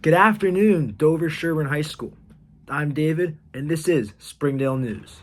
Good afternoon, Dover Sherburne High School. I'm David, and this is Springdale News.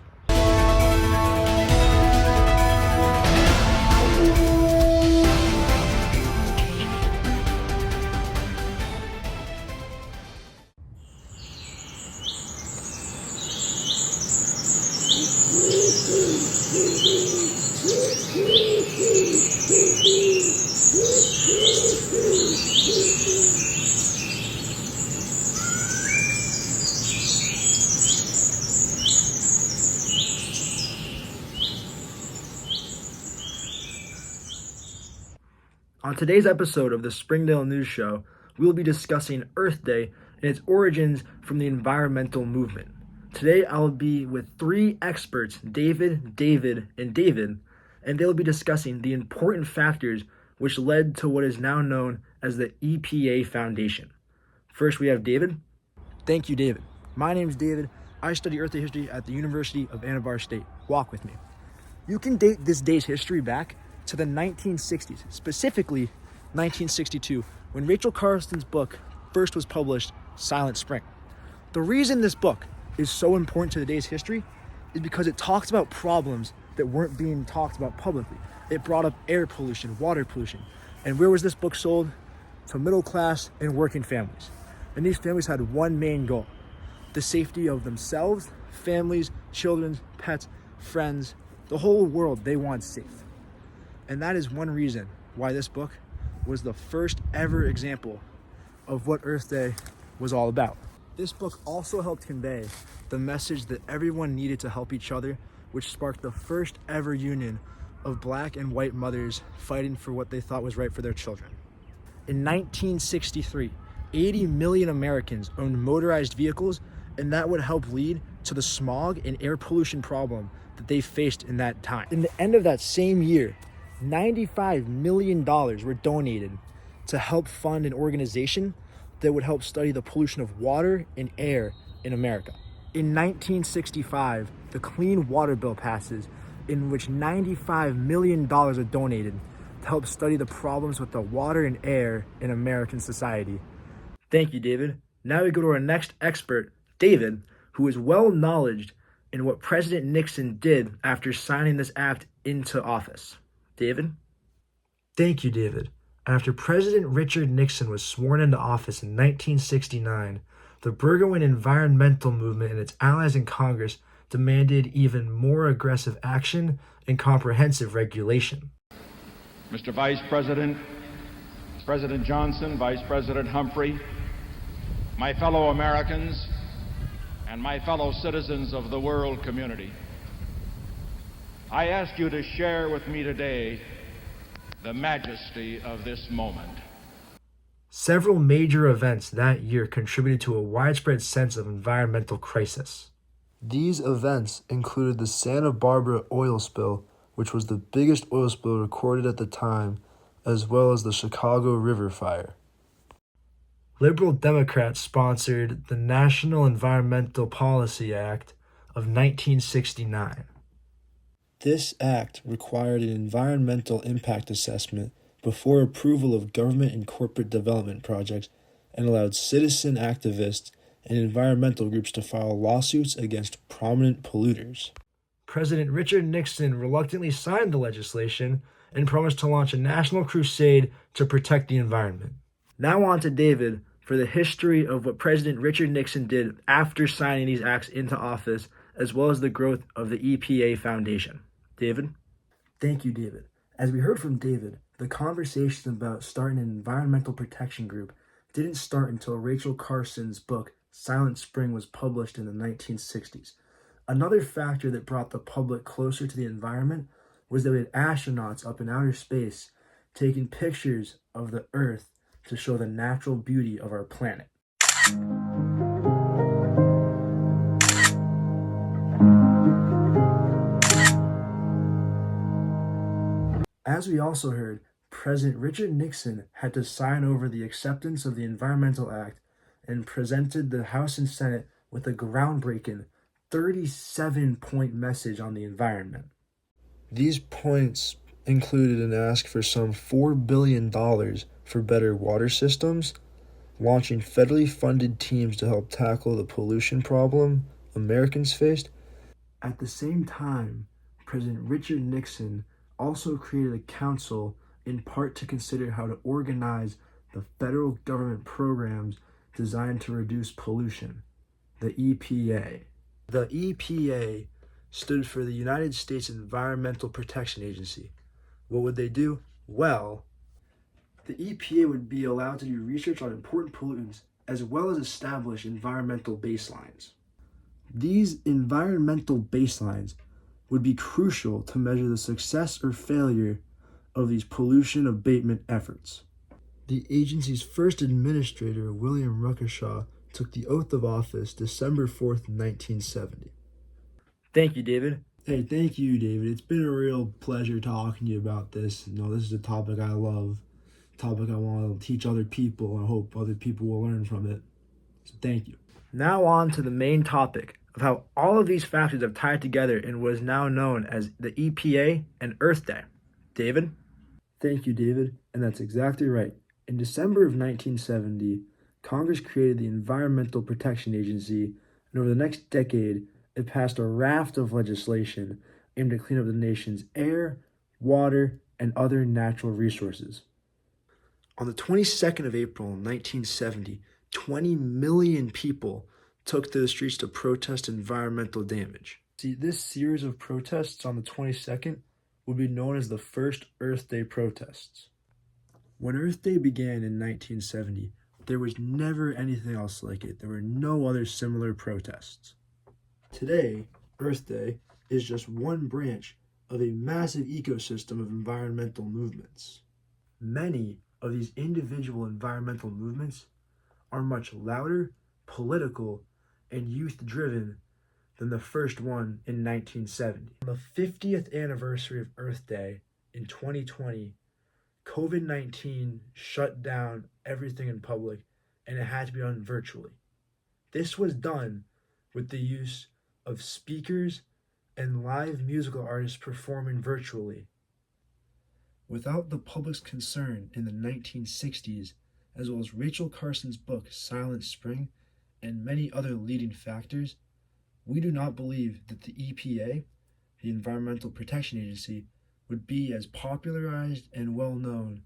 On today's episode of the Springdale News Show, we'll be discussing Earth Day and its origins from the environmental movement. Today, I'll be with three experts, David, and David, and they'll be discussing the important factors which led to what is now known as the EPA Foundation. First, we have David. Thank you, David. My name is David. I study Earth Day history at the University of Ann Arbor State. Walk with me. You can date this day's history back to the 1960s, specifically 1962, when Rachel Carlson's book first was published, Silent Spring. The reason this book is so important to today's history is because it talks about problems that weren't being talked about publicly. It brought up air pollution, water pollution. And where was this book sold? To middle class and working families. And these families had one main goal: the safety of themselves, families, children, pets, friends, the whole world they want safe. And that is one reason why this book was the first ever example of what Earth Day was all about. This book also helped convey the message that everyone needed to help each other, which sparked the first ever union of black and white mothers fighting for what they thought was right for their children. In 1963, 80 million Americans owned motorized vehicles, and that would help lead to the smog and air pollution problem that they faced in that time. In the end of that same year, $95 million were donated to help fund an organization that would help study the pollution of water and air in America. In 1965, the Clean Water Bill passes, in which $95 million are donated to help study the problems with the water and air in American society. Thank you, David. Now we go to our next expert, David, who is well knowledgeable in what President Nixon did after signing this act into office. David? Thank you, David. After President Richard Nixon was sworn into office in 1969, the Burgoyne environmental movement and its allies in Congress demanded even more aggressive action and comprehensive regulation. Mr. Vice President, President Johnson, Vice President Humphrey, my fellow Americans, and my fellow citizens of the world community, I ask you to share with me today the majesty of this moment. Several major events that year contributed to a widespread sense of environmental crisis. These events included the Santa Barbara oil spill, which was the biggest oil spill recorded at the time, as well as the Chicago River fire. Liberal Democrats sponsored the National Environmental Policy Act of 1969. This act required an environmental impact assessment before approval of government and corporate development projects and allowed citizen activists and environmental groups to file lawsuits against prominent polluters. President Richard Nixon reluctantly signed the legislation and promised to launch a national crusade to protect the environment. Now on to David for the history of what President Richard Nixon did after signing these acts into office, as well as the growth of the EPA Foundation. David? Thank you, David. As we heard from David, the conversation about starting an environmental protection group didn't start until Rachel Carson's book, Silent Spring, was published in the 1960s. Another factor that brought the public closer to the environment was that we had astronauts up in outer space taking pictures of the Earth to show the natural beauty of our planet. As we also heard, President Richard Nixon had to sign over the acceptance of the Environmental Act and presented the House and Senate with a groundbreaking 37-point message on the environment. These points included an ask for some $4 billion for better water systems, launching federally funded teams to help tackle the pollution problem Americans faced. At the same time, President Richard Nixon also created a council in part to consider how to organize the federal government programs designed to reduce pollution, the EPA. The EPA stood for the United States Environmental Protection Agency. What would they do? Well, the EPA would be allowed to do research on important pollutants as well as establish environmental baselines. These environmental baselines would be crucial to measure the success or failure of these pollution abatement efforts. The agency's first administrator, William Ruckelshaw, took the oath of office December 4th, 1970. Thank you, David. Hey, thank you, David. It's been a real pleasure talking to you about this. This is a topic I love, a topic I want to teach other people. I hope other people will learn from it. So thank you. Now on to the main topic of how all of these factors have tied together in what is now known as the EPA and Earth Day. David? Thank you, David. And that's exactly right. In December of 1970, Congress created the Environmental Protection Agency, and over the next decade, it passed a raft of legislation aimed at clean up the nation's air, water, and other natural resources. On the 22nd of April, 1970, 20 million people took to the streets to protest environmental damage. See, this series of protests on the 22nd would be known as the first Earth Day protests. When Earth Day began in 1970, there was never anything else like it. There were no other similar protests. Today, Earth Day is just one branch of a massive ecosystem of environmental movements. Many of these individual environmental movements are much louder, political, and youth-driven than the first one in 1970. On the 50th anniversary of Earth Day in 2020, COVID-19 shut down everything in public, and it had to be done virtually. This was done with the use of speakers and live musical artists performing virtually. Without the public's concern in the 1960s, as well as Rachel Carson's book Silent Spring and many other leading factors, we do not believe that the EPA, the Environmental Protection Agency, would be as popularized and well known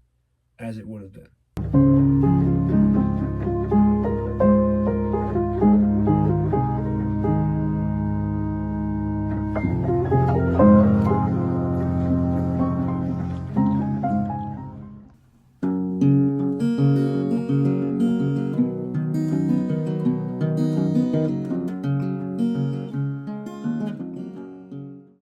as it would have been.